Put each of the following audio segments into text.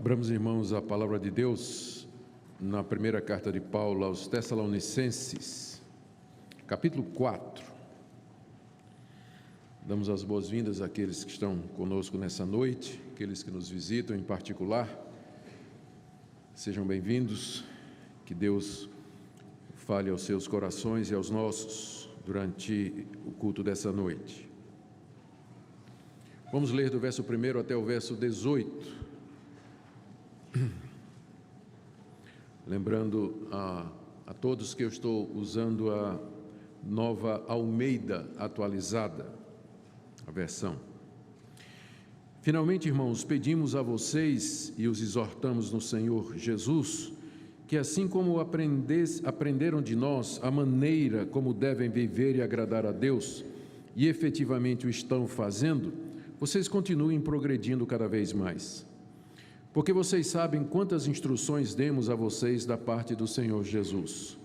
Abramos, irmãos, a palavra de Deus na primeira carta de Paulo aos Tessalonicenses, capítulo 4. Damos as boas-vindas àqueles que estão conosco nessa noite, aqueles que nos visitam em particular. Sejam bem-vindos, que Deus fale aos seus corações e aos nossos durante o culto dessa noite. Vamos ler do verso 1 até o verso 18. Lembrando a todos que eu estou usando a nova Almeida atualizada, a versão. Finalmente, irmãos, pedimos a vocês e os exortamos no Senhor Jesus, que assim como aprenderam de nós a maneira como devem viver e agradar a Deus, e efetivamente o estão fazendo, vocês continuem progredindo cada vez mais. Porque vocês sabem quantas instruções demos a vocês da parte do Senhor Jesus.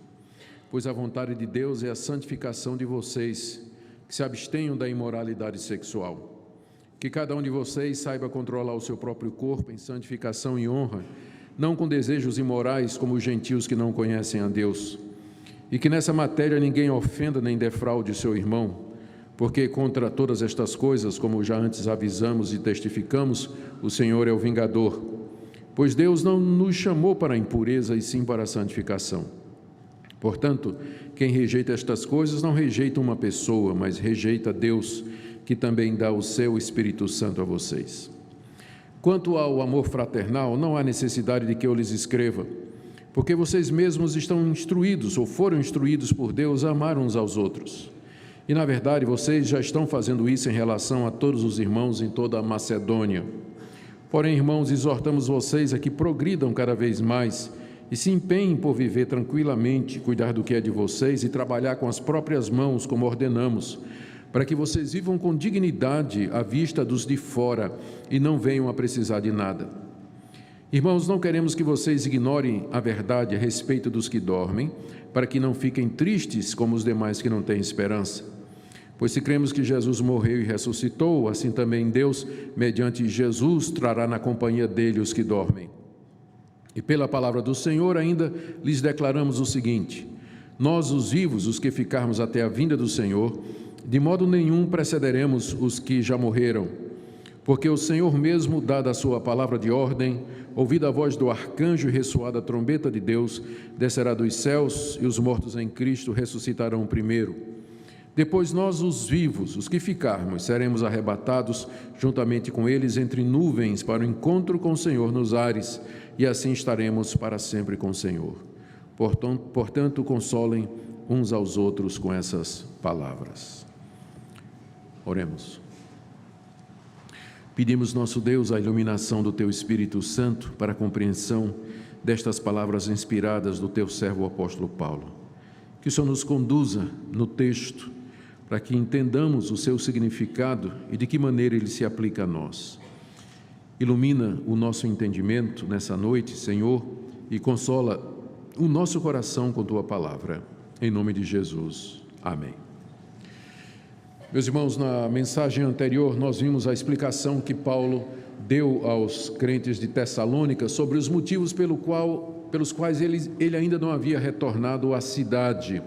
Pois a vontade de Deus é a santificação de vocês, que se abstenham da imoralidade sexual. Que cada um de vocês saiba controlar o seu próprio corpo em santificação e honra, não com desejos imorais como os gentios que não conhecem a Deus. E que nessa matéria ninguém ofenda nem defraude seu irmão, porque contra todas estas coisas, como já antes avisamos e testificamos, o Senhor é o vingador. Pois Deus não nos chamou para a impureza, e sim para a santificação. Portanto, quem rejeita estas coisas não rejeita uma pessoa, mas rejeita Deus, que também dá o seu Espírito Santo a vocês. Quanto ao amor fraternal, não há necessidade de que eu lhes escreva, porque vocês mesmos estão instruídos, ou foram instruídos por Deus a amar uns aos outros. E, na verdade, vocês já estão fazendo isso em relação a todos os irmãos em toda a Macedônia. Porém, irmãos, exortamos vocês a que progridam cada vez mais e se empenhem por viver tranquilamente, cuidar do que é de vocês e trabalhar com as próprias mãos, como ordenamos, para que vocês vivam com dignidade à vista dos de fora e não venham a precisar de nada. Irmãos, não queremos que vocês ignorem a verdade a respeito dos que dormem, para que não fiquem tristes como os demais que não têm esperança. Pois se cremos que Jesus morreu e ressuscitou, assim também Deus, mediante Jesus, trará na companhia dele os que dormem. E pela palavra do Senhor ainda lhes declaramos o seguinte: nós, os vivos, os que ficarmos até a vinda do Senhor, de modo nenhum precederemos os que já morreram. Porque o Senhor mesmo, dada a sua palavra de ordem, ouvida a voz do arcanjo e ressoada a trombeta de Deus, descerá dos céus, e os mortos em Cristo ressuscitarão primeiro. Depois nós, os vivos, os que ficarmos, seremos arrebatados juntamente com eles entre nuvens para o encontro com o Senhor nos ares, e assim estaremos para sempre com o Senhor. Portanto, consolem uns aos outros com essas palavras. Oremos. Pedimos, nosso Deus, a iluminação do Teu Espírito Santo para a compreensão destas palavras inspiradas do Teu servo o apóstolo Paulo. Que o Senhor nos conduza no texto, para que entendamos o seu significado e de que maneira ele se aplica a nós. Ilumina o nosso entendimento nessa noite, Senhor, e consola o nosso coração com Tua palavra. Em nome de Jesus. Amém. Meus irmãos, na mensagem anterior nós vimos a explicação que Paulo deu aos crentes de Tessalônica sobre os motivos pelos quais ele ainda não havia retornado à cidade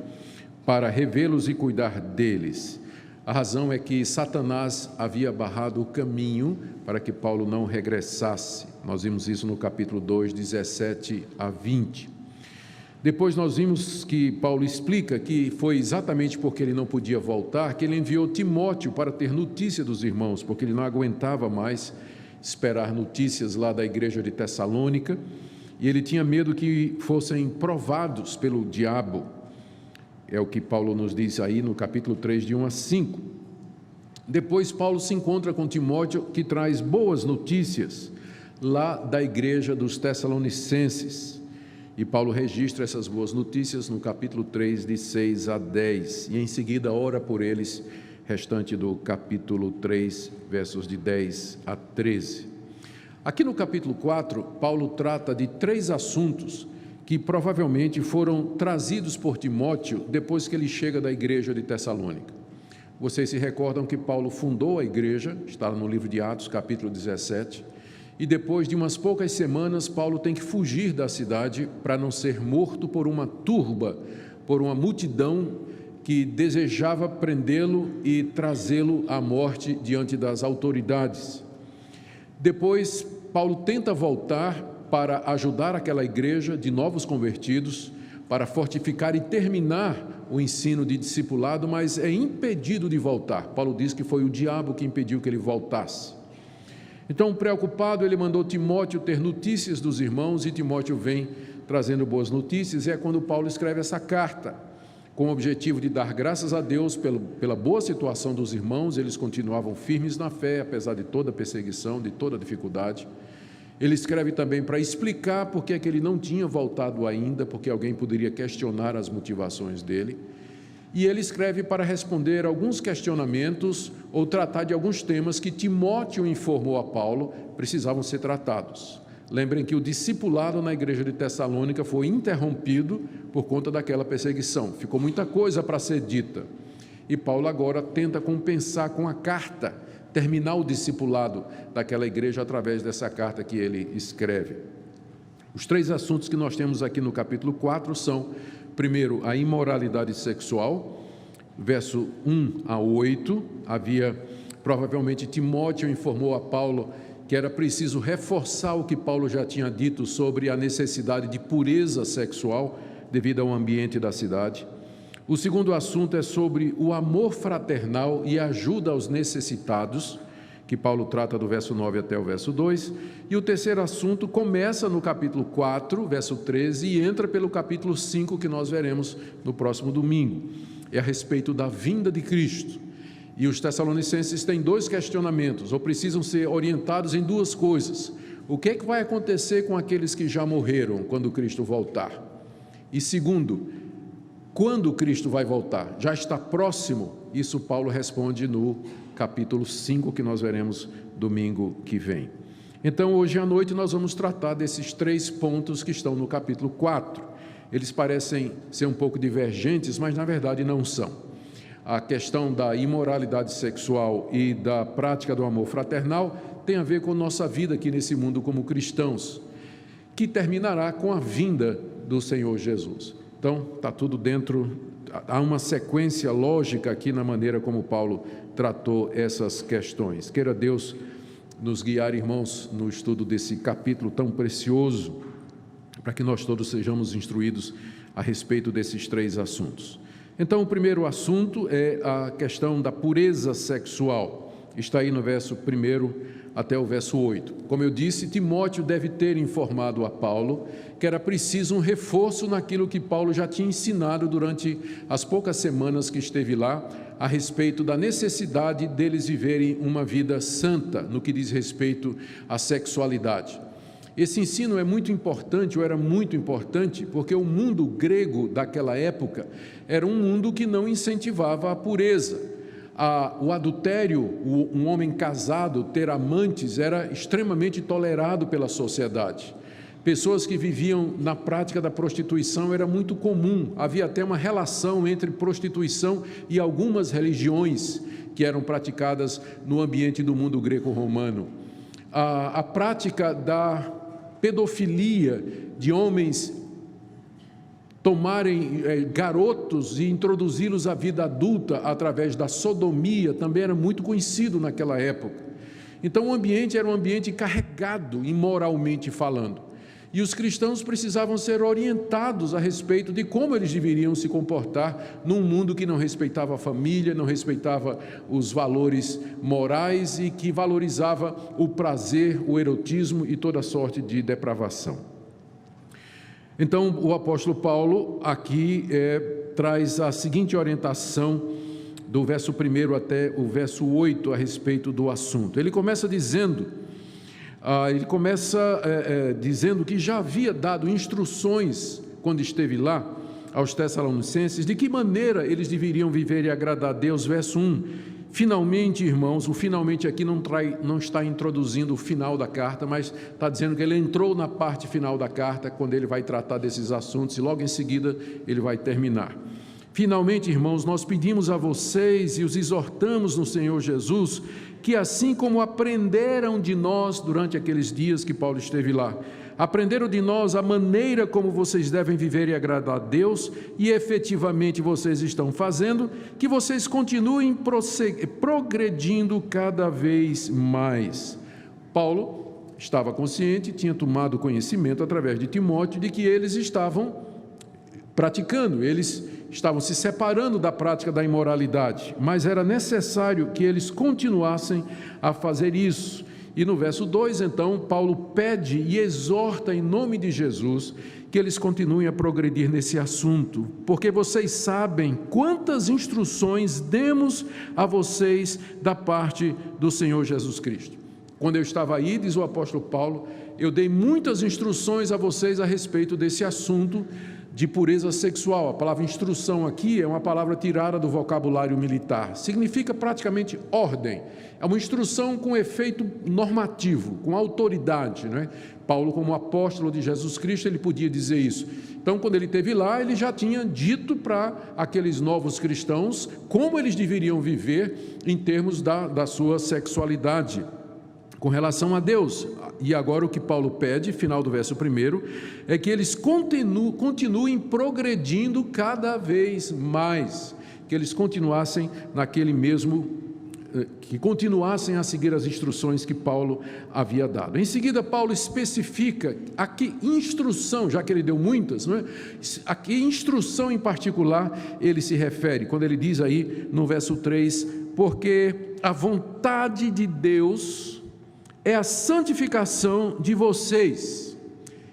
para revê-los e cuidar deles. A razão é que Satanás havia barrado o caminho para que Paulo não regressasse. Nós vimos isso no capítulo 2, 17 a 20. Depois nós vimos que Paulo explica que foi exatamente porque ele não podia voltar que ele enviou Timóteo para ter notícia dos irmãos, porque ele não aguentava mais esperar notícias lá da igreja de Tessalônica, e ele tinha medo que fossem provados pelo diabo. É o que Paulo nos diz aí no capítulo 3, de 1 a 5. Depois Paulo se encontra com Timóteo, que traz boas notícias lá da igreja dos Tessalonicenses. E Paulo registra essas boas notícias no capítulo 3, de 6 a 10. E em seguida ora por eles, restante do capítulo 3, versos de 10 a 13. Aqui no capítulo 4, Paulo trata de 3 assuntos que provavelmente foram trazidos por Timóteo depois que ele chega da igreja de Tessalônica. Vocês se recordam que Paulo fundou a igreja, está no livro de Atos, capítulo 17, e depois de umas poucas semanas, Paulo tem que fugir da cidade para não ser morto por uma turba, por uma multidão que desejava prendê-lo e trazê-lo à morte diante das autoridades. Depois, Paulo tenta voltar para ajudar aquela igreja de novos convertidos, para fortificar e terminar o ensino de discipulado, mas é impedido de voltar. Paulo diz que foi o diabo que impediu que ele voltasse. Então, preocupado, ele mandou Timóteo ter notícias dos irmãos, e Timóteo vem trazendo boas notícias, e é quando Paulo escreve essa carta, com o objetivo de dar graças a Deus pela boa situação dos irmãos. Eles continuavam firmes na fé, apesar de toda a perseguição, de toda a dificuldade. Ele escreve também para explicar por que é que ele não tinha voltado ainda, porque alguém poderia questionar as motivações dele. E ele escreve para responder alguns questionamentos ou tratar de alguns temas que Timóteo informou a Paulo precisavam ser tratados. Lembrem que o discipulado na igreja de Tessalônica foi interrompido por conta daquela perseguição. Ficou muita coisa para ser dita. E Paulo agora tenta compensar com a carta, terminar o discipulado daquela igreja através dessa carta que ele escreve. Os 3 assuntos que nós temos aqui no capítulo 4 são: primeiro, a imoralidade sexual, verso 1 a 8, provavelmente Timóteo informou a Paulo que era preciso reforçar o que Paulo já tinha dito sobre a necessidade de pureza sexual devido ao ambiente da cidade. O segundo assunto é sobre o amor fraternal e ajuda aos necessitados, que Paulo trata do verso 9 até o verso 2, e o terceiro assunto começa no capítulo 4, verso 13, e entra pelo capítulo 5, que nós veremos no próximo domingo. É a respeito da vinda de Cristo. E os tessalonicenses têm 2 questionamentos, ou precisam ser orientados em 2 coisas. O que é que vai acontecer com aqueles que já morreram quando Cristo voltar? E segundo, quando Cristo vai voltar? Já está próximo? Isso Paulo responde no capítulo 5, que nós veremos domingo que vem. Então, hoje à noite nós vamos tratar desses 3 pontos que estão no capítulo 4. Eles parecem ser um pouco divergentes, mas na verdade não são. A questão da imoralidade sexual e da prática do amor fraternal tem a ver com nossa vida aqui nesse mundo como cristãos, que terminará com a vinda do Senhor Jesus. Então, está tudo dentro, há uma sequência lógica aqui na maneira como Paulo tratou essas questões. Queira Deus nos guiar, irmãos, no estudo desse capítulo tão precioso, para que nós todos sejamos instruídos a respeito desses 3 assuntos. Então, o primeiro assunto é a questão da pureza sexual. Está aí no verso 1 até o verso 8. Como eu disse, Timóteo deve ter informado a Paulo que era preciso um reforço naquilo que Paulo já tinha ensinado durante as poucas semanas que esteve lá, a respeito da necessidade deles viverem uma vida santa no que diz respeito à sexualidade. Esse ensino é muito importante, ou era muito importante, porque o mundo grego daquela época era um mundo que não incentivava a pureza. O adultério, um homem casado ter amantes, era extremamente tolerado pela sociedade. Pessoas que viviam na prática da prostituição era muito comum. Havia até uma relação entre prostituição e algumas religiões que eram praticadas no ambiente do mundo greco-romano. A prática da pedofilia, de homens tomarem garotos e introduzi-los à vida adulta através da sodomia, também era muito conhecido naquela época. Então o ambiente era um ambiente carregado, imoralmente falando. E os cristãos precisavam ser orientados a respeito de como eles deveriam se comportar num mundo que não respeitava a família, não respeitava os valores morais e que valorizava o prazer, o erotismo e toda sorte de depravação. Então, o apóstolo Paulo aqui traz a seguinte orientação do verso 1 até o verso 8 a respeito do assunto. Ele começa dizendo que já havia dado instruções, quando esteve lá, aos Tessalonicenses, de que maneira eles deveriam viver e agradar a Deus. Verso 1, finalmente, irmãos, o finalmente aqui não está introduzindo o final da carta, mas está dizendo que ele entrou na parte final da carta, quando ele vai tratar desses assuntos, e logo em seguida ele vai terminar. Finalmente, irmãos, nós pedimos a vocês e os exortamos no Senhor Jesus, que assim como aprenderam de nós durante aqueles dias que Paulo esteve lá, aprenderam de nós a maneira como vocês devem viver e agradar a Deus, e efetivamente vocês estão fazendo, que vocês continuem progredindo cada vez mais. Paulo estava consciente, tinha tomado conhecimento através de Timóteo de que eles estavam praticando, eles estavam se separando da prática da imoralidade, mas era necessário que eles continuassem a fazer isso. E no verso 2, então, Paulo pede e exorta em nome de Jesus que eles continuem a progredir nesse assunto, porque vocês sabem quantas instruções demos a vocês da parte do Senhor Jesus Cristo. Quando eu estava aí, diz o apóstolo Paulo, eu dei muitas instruções a vocês a respeito desse assunto de pureza sexual. A palavra instrução aqui é uma palavra tirada do vocabulário militar, significa praticamente ordem, é uma instrução com efeito normativo, com autoridade, não é? Paulo, como apóstolo de Jesus Cristo, ele podia dizer isso. Então, quando ele esteve lá, ele já tinha dito para aqueles novos cristãos como eles deveriam viver em termos da sua sexualidade com relação a Deus. E agora o que Paulo pede, final do verso 1, é que eles continuem progredindo cada vez mais, que eles continuassem que continuassem a seguir as instruções que Paulo havia dado. Em seguida, Paulo especifica a que instrução, já que ele deu muitas, não é? A que instrução em particular ele se refere, quando ele diz aí no verso 3, porque a vontade de Deus é a santificação de vocês.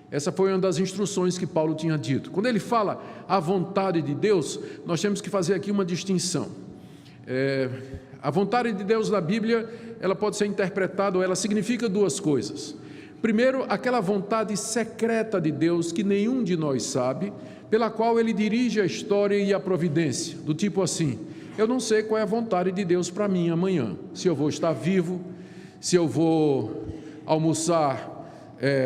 Essa foi uma das instruções que Paulo tinha dito. Quando ele fala a vontade de Deus, nós temos que fazer aqui uma distinção. A vontade de Deus na Bíblia, ela pode ser interpretada, ou ela significa duas coisas. Primeiro, aquela vontade secreta de Deus que nenhum de nós sabe, pela qual ele dirige a história e a providência, do tipo assim, eu não sei qual é a vontade de Deus para mim amanhã, se eu vou estar vivo, se eu vou almoçar,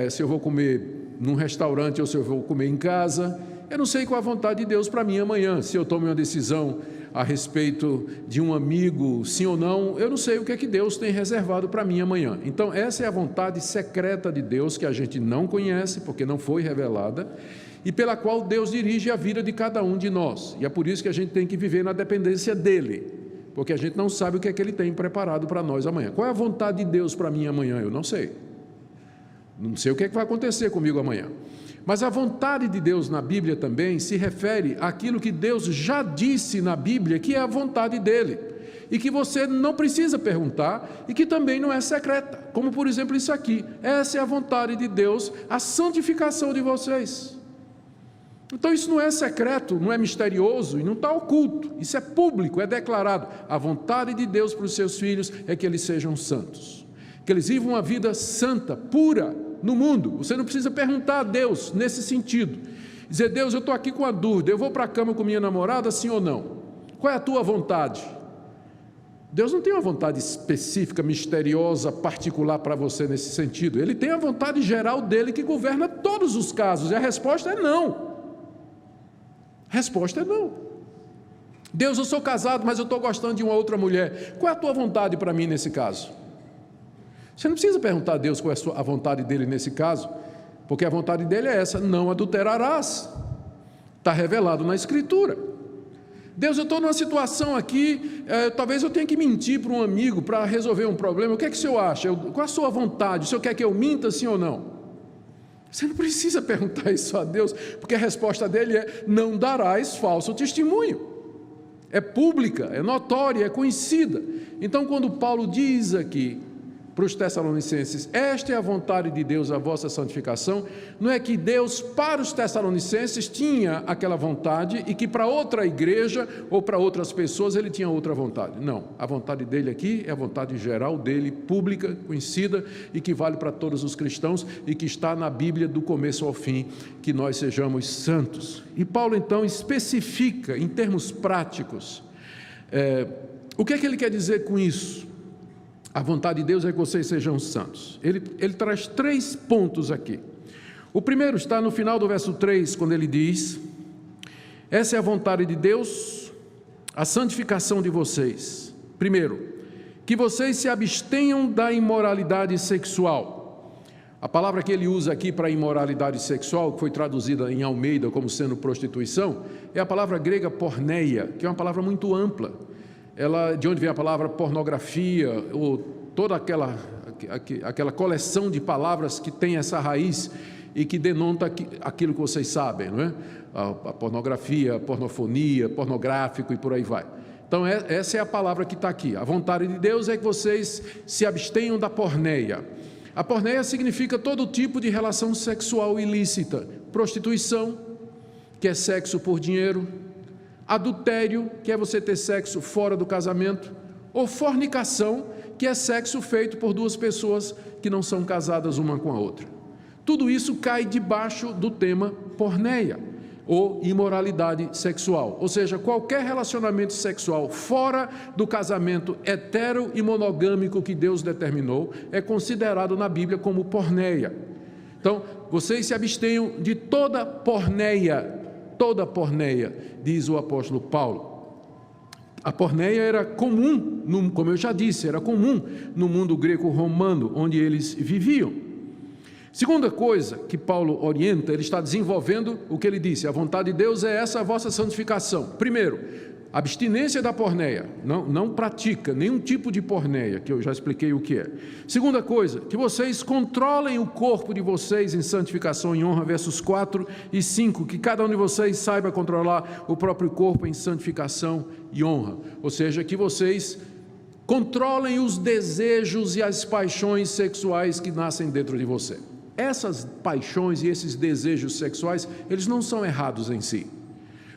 se eu vou comer num restaurante ou se eu vou comer em casa, eu não sei qual é a vontade de Deus para mim amanhã, se eu tomo uma decisão a respeito de um amigo, sim ou não, eu não sei o que é que Deus tem reservado para mim amanhã. Então essa é a vontade secreta de Deus, que a gente não conhece, porque não foi revelada, e pela qual Deus dirige a vida de cada um de nós, e é por isso que a gente tem que viver na dependência dEle, porque a gente não sabe o que é que Ele tem preparado para nós amanhã. Qual é a vontade de Deus para mim amanhã? Eu não sei. Não sei o que é que vai acontecer comigo amanhã. Mas a vontade de Deus na Bíblia também se refere àquilo que Deus já disse na Bíblia, que é a vontade dEle, e que você não precisa perguntar, e que também não é secreta, como por exemplo isso aqui, essa é a vontade de Deus, a santificação de vocês. Então isso não é secreto, não é misterioso e não está oculto, isso é público, é declarado. A vontade de Deus para os seus filhos é que eles sejam santos, que eles vivam uma vida santa, pura no mundo. Você não precisa perguntar a Deus nesse sentido, dizer, Deus, eu estou aqui com a dúvida, eu vou para a cama com minha namorada, sim ou não? Qual é a tua vontade? Deus não tem uma vontade específica, misteriosa, particular para você nesse sentido, Ele tem a vontade geral dEle que governa todos os casos, e a resposta é não. A resposta é não. Deus, eu sou casado, mas eu estou gostando de uma outra mulher. Qual é a tua vontade para mim nesse caso? Você não precisa perguntar a Deus qual é a vontade dEle nesse caso, porque a vontade dEle é essa, não adulterarás. Está revelado na Escritura. Deus, eu estou numa situação aqui, talvez eu tenha que mentir para um amigo para resolver um problema. O que é que o senhor acha? Qual é a sua vontade? O senhor quer que eu minta, sim ou não? Você não precisa perguntar isso a Deus, porque a resposta dele é, não darás falso testemunho. É pública, é notória, é conhecida. Então, quando Paulo diz aqui para os Tessalonicenses, esta é a vontade de Deus, a vossa santificação, não é que Deus para os Tessalonicenses tinha aquela vontade e que para outra igreja ou para outras pessoas ele tinha outra vontade. Não, a vontade dele aqui é a vontade geral dele, pública, conhecida e que vale para todos os cristãos e que está na Bíblia do começo ao fim, que nós sejamos santos. E Paulo então especifica em termos práticos, o que é que ele quer dizer com isso? A vontade de Deus é que vocês sejam santos. Ele traz 3 pontos aqui. O primeiro está no final do verso 3, quando ele diz, Essa é a vontade de Deus, a santificação de vocês. Primeiro, que vocês se abstenham da imoralidade sexual. A palavra que ele usa aqui para imoralidade sexual, que foi traduzida em Almeida como sendo prostituição, é a palavra grega porneia, que é uma palavra muito ampla. De onde vem a palavra pornografia, ou toda aquela coleção de palavras que tem essa raiz e que denota aquilo que vocês sabem, não é? A pornografia, a pornofonia, pornográfico e por aí vai. Então essa é a palavra que está aqui. A vontade de Deus é que vocês se abstenham da porneia. A porneia significa todo tipo de relação sexual ilícita. Prostituição, que é sexo por dinheiro. Adultério, que é você ter sexo fora do casamento. Ou fornicação, que é sexo feito por duas pessoas que não são casadas uma com a outra. Tudo isso cai debaixo do tema porneia, ou imoralidade sexual. Ou seja, qualquer relacionamento sexual fora do casamento hetero e monogâmico que Deus determinou é considerado na Bíblia como porneia. Então, vocês se abstenham de toda porneia, diz o apóstolo Paulo. A porneia era comum, como eu já disse, era comum no mundo greco-romano, onde eles viviam. Segunda coisa que Paulo orienta, ele está desenvolvendo o que ele disse: a vontade de Deus é essa, a vossa santificação. Primeiro, abstinência da porneia, não pratica nenhum tipo de porneia, que eu já expliquei o que é. Segunda coisa, que vocês controlem o corpo de vocês em santificação e honra, versos 4 e 5, que cada um de vocês saiba controlar o próprio corpo em santificação e honra, ou seja, que vocês controlem os desejos e as paixões sexuais que nascem dentro de você. Essas paixões e esses desejos sexuais, eles não são errados em si,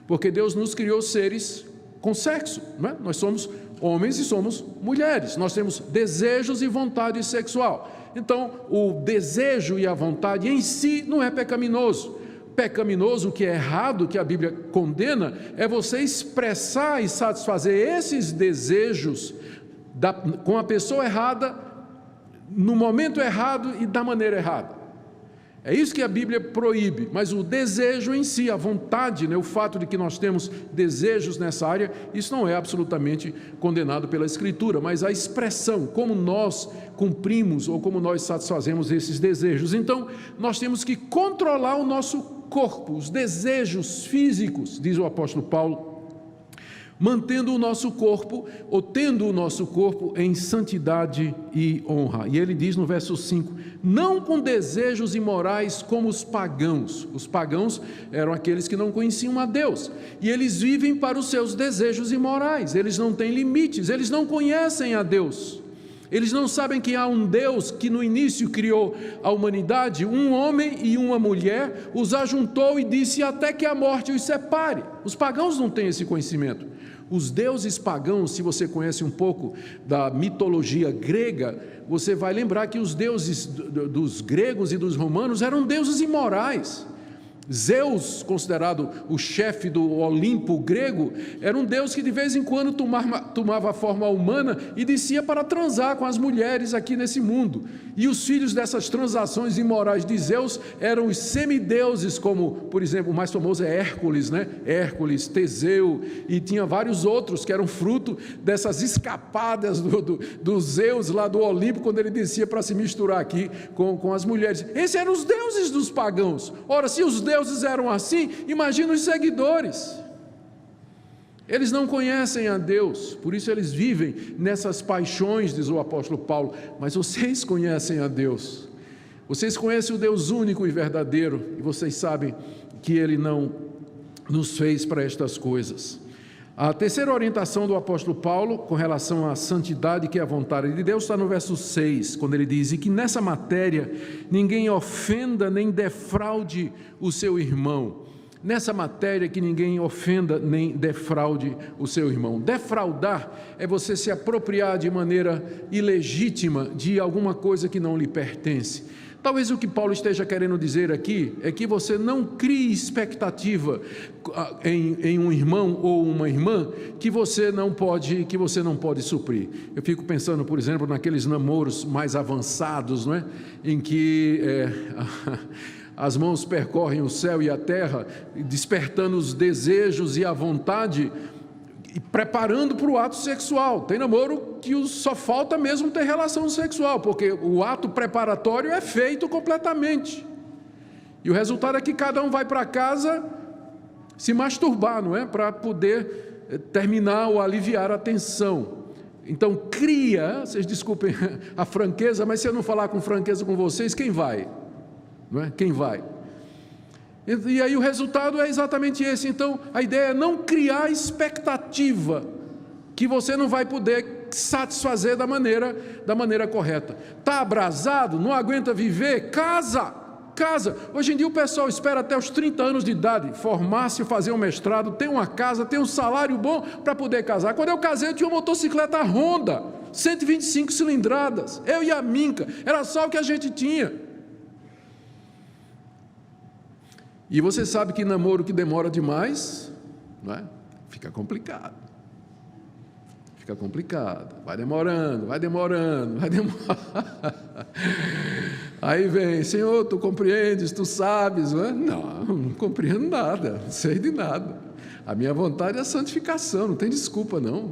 porque Deus nos criou seres com sexo, não é? Nós somos homens e somos mulheres, nós temos desejos e vontade sexual. Então, o desejo e a vontade em si não é pecaminoso. Pecaminoso, o que é errado, que a Bíblia condena, é você expressar e satisfazer esses desejos com a pessoa errada, no momento errado e da maneira errada. É isso que a Bíblia proíbe, mas o desejo em si, a vontade, o fato de que nós temos desejos nessa área, isso não é absolutamente condenado pela Escritura, mas a expressão, como nós cumprimos ou como nós satisfazemos esses desejos. Então, nós temos que controlar o nosso corpo, os desejos físicos, diz o apóstolo Paulo, mantendo o nosso corpo, ou tendo o nosso corpo em santidade e honra. E ele diz no verso 5, não com desejos imorais como os pagãos. Os pagãos eram aqueles que não conheciam a Deus, e eles vivem para os seus desejos imorais, eles não têm limites, eles não conhecem a Deus. Eles não sabem que há um Deus que no início criou a humanidade, um homem e uma mulher, os ajuntou e disse até que a morte os separe. Os pagãos não têm esse conhecimento. Os deuses pagãos, se você conhece um pouco da mitologia grega, você vai lembrar que os deuses dos gregos e dos romanos eram deuses imorais. Zeus, considerado o chefe do Olimpo grego, era um deus que de vez em quando tomava a forma humana e descia para transar com as mulheres aqui nesse mundo. E os filhos dessas transações imorais de Zeus eram os semideuses, como, por exemplo, o mais famoso é Hércules, Hércules, Teseu, e tinha vários outros que eram fruto dessas escapadas do Zeus lá do Olimpo, quando ele descia para se misturar aqui com as mulheres. Esses eram os deuses dos pagãos. Ora, se os deuses eram assim, imagina os seguidores. Eles não conhecem a Deus, por isso eles vivem nessas paixões, diz o apóstolo Paulo. Mas vocês conhecem a Deus, vocês conhecem o Deus único e verdadeiro, e vocês sabem que Ele não nos fez para estas coisas. A terceira orientação do apóstolo Paulo com relação à santidade, que é a vontade de Deus, está no verso 6, quando ele diz: e que nessa matéria ninguém ofenda nem defraude o seu irmão. Nessa matéria que ninguém ofenda nem defraude o seu irmão. Defraudar é você se apropriar de maneira ilegítima de alguma coisa que não lhe pertence. Talvez o que Paulo esteja querendo dizer aqui é que você não crie expectativa em um irmão ou uma irmã que você não pode suprir. Eu fico pensando, por exemplo, naqueles namoros mais avançados, não é? Em que as mãos percorrem o céu e a terra, despertando os desejos e a vontade, e preparando para o ato sexual. Tem namoro que só falta mesmo ter relação sexual, porque o ato preparatório é feito completamente. E o resultado é que cada um vai para casa se masturbar, não é? Para poder terminar ou aliviar a tensão. Então cria, vocês desculpem a franqueza, mas se eu não falar com franqueza com vocês, quem vai? Não é? Quem vai? E aí o resultado é exatamente esse. Então a ideia é não criar expectativa que você não vai poder satisfazer da maneira correta. Está abrasado, não aguenta viver? Casa. Hoje em dia o pessoal espera até os 30 anos de idade formar-se, fazer um mestrado, ter uma casa, ter um salário bom para poder casar. Quando eu casei eu tinha uma motocicleta Honda, 125 cilindradas, eu e a Minca, era só o que a gente tinha. E você sabe que namoro que demora demais, não é? Fica complicado. Vai demorando. Aí vem, Senhor, tu compreendes, tu sabes, não é? Não compreendo nada, não sei de nada. A minha vontade é a santificação, não tem desculpa não.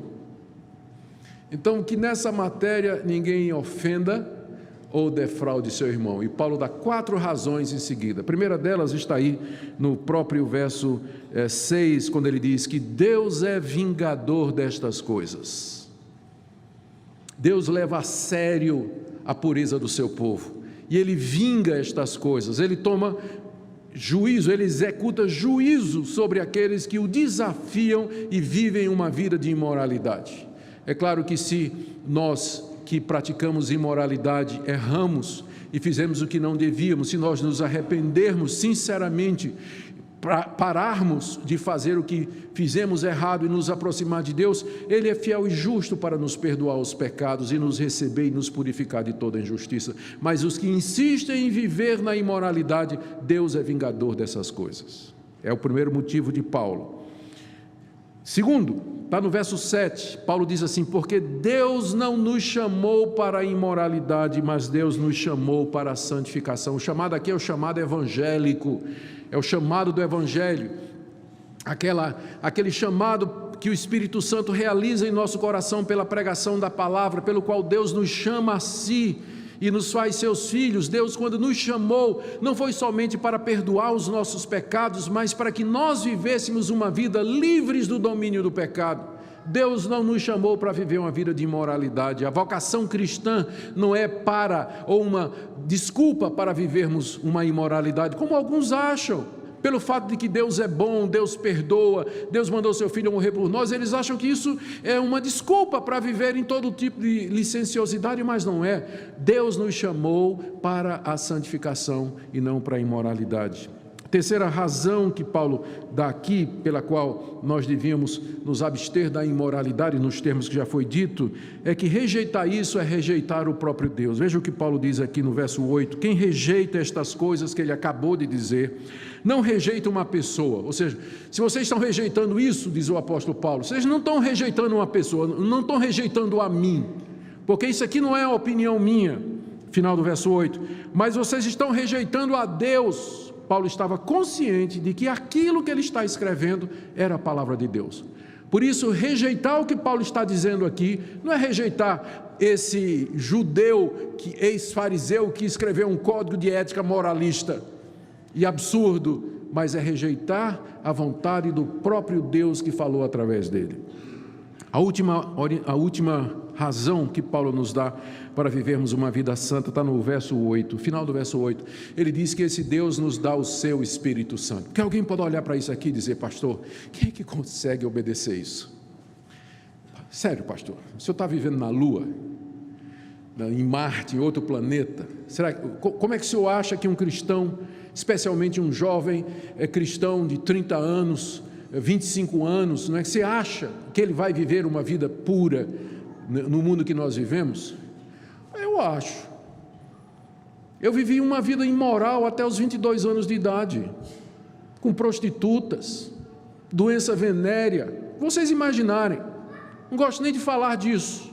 Então que nessa matéria ninguém ofenda ou defraude seu irmão. E Paulo dá 4 razões em seguida. A primeira delas está aí no próprio verso 6, quando ele diz que Deus é vingador destas coisas. Deus leva a sério a pureza do seu povo, e Ele vinga estas coisas, Ele toma juízo, Ele executa juízo sobre aqueles que o desafiam e vivem uma vida de imoralidade. É claro que se nós que praticamos imoralidade erramos e fizemos o que não devíamos, se nós nos arrependermos sinceramente, pararmos de fazer o que fizemos errado e nos aproximar de Deus, Ele é fiel e justo para nos perdoar os pecados e nos receber e nos purificar de toda injustiça. Mas os que insistem em viver na imoralidade, Deus é vingador dessas coisas. É o primeiro motivo de Paulo. Segundo, está no verso 7, Paulo diz assim: porque Deus não nos chamou para a imoralidade, mas Deus nos chamou para a santificação. O chamado aqui é o chamado evangélico, é o chamado do Evangelho, aquele chamado que o Espírito Santo realiza em nosso coração pela pregação da palavra, pelo qual Deus nos chama a si e nos faz seus filhos. Deus, quando nos chamou, não foi somente para perdoar os nossos pecados, mas para que nós vivêssemos uma vida livres do domínio do pecado. Deus não nos chamou para viver uma vida de imoralidade. A vocação cristã não é uma desculpa para vivermos uma imoralidade, como alguns acham. Pelo fato de que Deus é bom, Deus perdoa, Deus mandou seu Filho morrer por nós, eles acham que isso é uma desculpa para viver em todo tipo de licenciosidade, mas não é. Deus nos chamou para a santificação e não para a imoralidade. Terceira razão que Paulo dá aqui, pela qual nós devíamos nos abster da imoralidade, nos termos que já foi dito, é que rejeitar isso é rejeitar o próprio Deus. Veja o que Paulo diz aqui no verso 8: quem rejeita estas coisas que ele acabou de dizer, não rejeita uma pessoa. Ou seja, se vocês estão rejeitando isso, diz o apóstolo Paulo, vocês não estão rejeitando uma pessoa, não estão rejeitando a mim, porque isso aqui não é a opinião minha, final do verso 8, mas vocês estão rejeitando a Deus. Paulo estava consciente de que aquilo que ele está escrevendo era a palavra de Deus. Por isso, rejeitar o que Paulo está dizendo aqui, não é rejeitar esse judeu, ex-fariseu, que escreveu um código de ética moralista e absurdo, mas é rejeitar a vontade do próprio Deus que falou através dele. A última razão que Paulo nos dá para vivermos uma vida santa está no verso 8, final do verso 8. Ele diz que esse Deus nos dá o seu Espírito Santo. Porque alguém pode olhar para isso aqui e dizer: pastor, quem é que consegue obedecer isso? Sério, pastor, o senhor está vivendo na Lua, em Marte, em outro planeta? Como é que o senhor acha que um cristão, especialmente um jovem cristão de 30 anos, 25 anos, não é que você acha que ele vai viver uma vida pura no mundo que nós vivemos? Eu acho. Eu vivi uma vida imoral até os 22 anos de idade, com prostitutas, doença venérea, vocês imaginarem, não gosto nem de falar disso.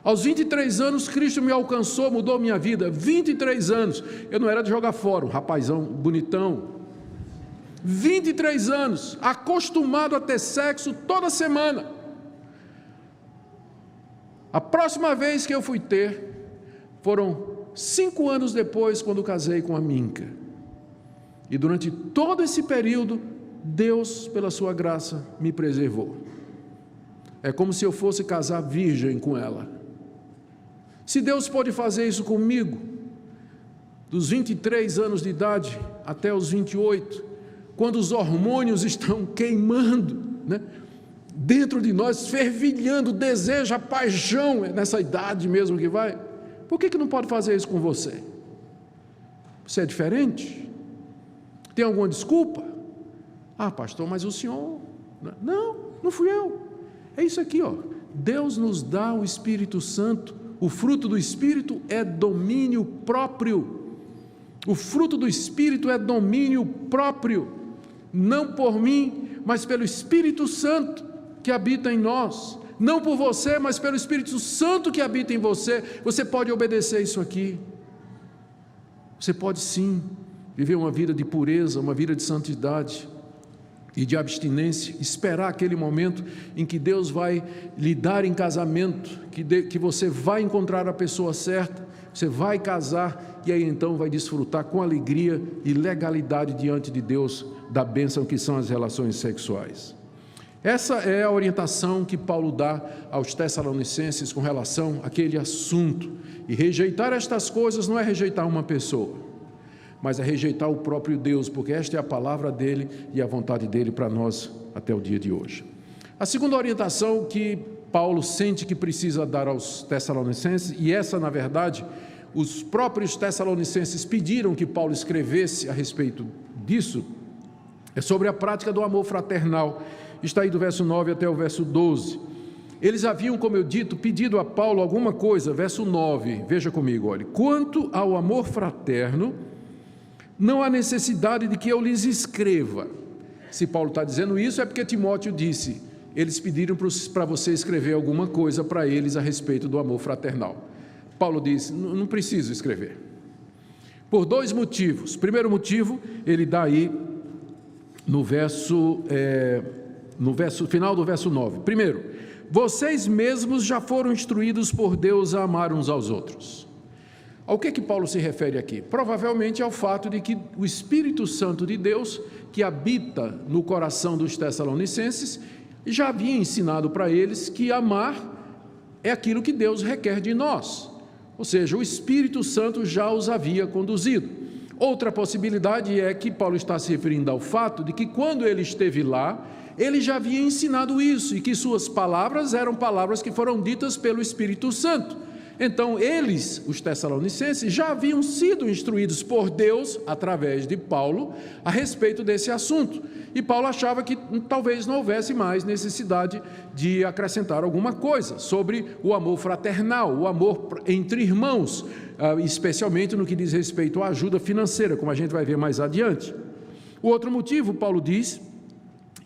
Aos 23 anos, Cristo me alcançou, mudou minha vida. 23 anos. Eu não era de jogar fora, um rapazão bonitão. 23 anos, acostumado a ter sexo toda semana. A próxima vez que eu fui ter, foram 5 anos depois, quando casei com a Minka. E durante todo esse período, Deus, pela sua graça, me preservou. É como se eu fosse casar virgem com ela. Se Deus pode fazer isso comigo, dos 23 anos de idade até os 28, quando os hormônios estão queimando, né, dentro de nós, fervilhando, o desejo, a paixão, é nessa idade mesmo que vai, por que não pode fazer isso com você? Você é diferente? Tem alguma desculpa? Ah, pastor, mas o senhor... Não fui eu. É isso aqui, ó. Deus nos dá o Espírito Santo. O fruto do Espírito é domínio próprio. O fruto do Espírito é domínio próprio. Não por mim, mas pelo Espírito Santo que habita em nós. Não por você, mas pelo Espírito Santo que habita em você. Você pode obedecer isso aqui. Você pode sim viver uma vida de pureza, uma vida de santidade e de abstinência, esperar aquele momento em que Deus vai lhe dar em casamento, que você vai encontrar a pessoa certa, você vai casar e aí então vai desfrutar com alegria e legalidade diante de Deus da bênção que são as relações sexuais. Essa é a orientação que Paulo dá aos Tessalonicenses com relação àquele assunto. E rejeitar estas coisas não é rejeitar uma pessoa, mas é rejeitar o próprio Deus, porque esta é a palavra dele e a vontade dele para nós até o dia de hoje. A segunda orientação que Paulo sente que precisa dar aos Tessalonicenses, e essa na verdade os próprios Tessalonicenses pediram que Paulo escrevesse a respeito disso, é sobre a prática do amor fraternal. Está aí do verso 9 até o verso 12. Eles haviam, como eu dito, pedido a Paulo alguma coisa, verso 9, veja comigo, olha: quanto ao amor fraterno, não há necessidade de que eu lhes escreva. Se Paulo está dizendo isso, é porque Timóteo disse, eles pediram para você escrever alguma coisa para eles a respeito do amor fraternal. Paulo disse, não preciso escrever. Por 2 motivos. Primeiro motivo, ele dá aí no final do verso 9. Primeiro, vocês mesmos já foram instruídos por Deus a amar uns aos outros. Ao que Paulo se refere aqui? Provavelmente ao fato de que o Espírito Santo de Deus, que habita no coração dos Tessalonicenses, já havia ensinado para eles que amar é aquilo que Deus requer de nós. Ou seja, o Espírito Santo já os havia conduzido. Outra possibilidade é que Paulo está se referindo ao fato de que quando ele esteve lá, ele já havia ensinado isso e que suas palavras eram palavras que foram ditas pelo Espírito Santo. Então eles, os Tessalonicenses, já haviam sido instruídos por Deus, através de Paulo, a respeito desse assunto. E Paulo achava que talvez não houvesse mais necessidade de acrescentar alguma coisa sobre o amor fraternal, o amor entre irmãos, especialmente no que diz respeito à ajuda financeira, como a gente vai ver mais adiante. O outro motivo, Paulo diz,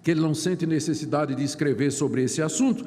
que ele não sente necessidade de escrever sobre esse assunto,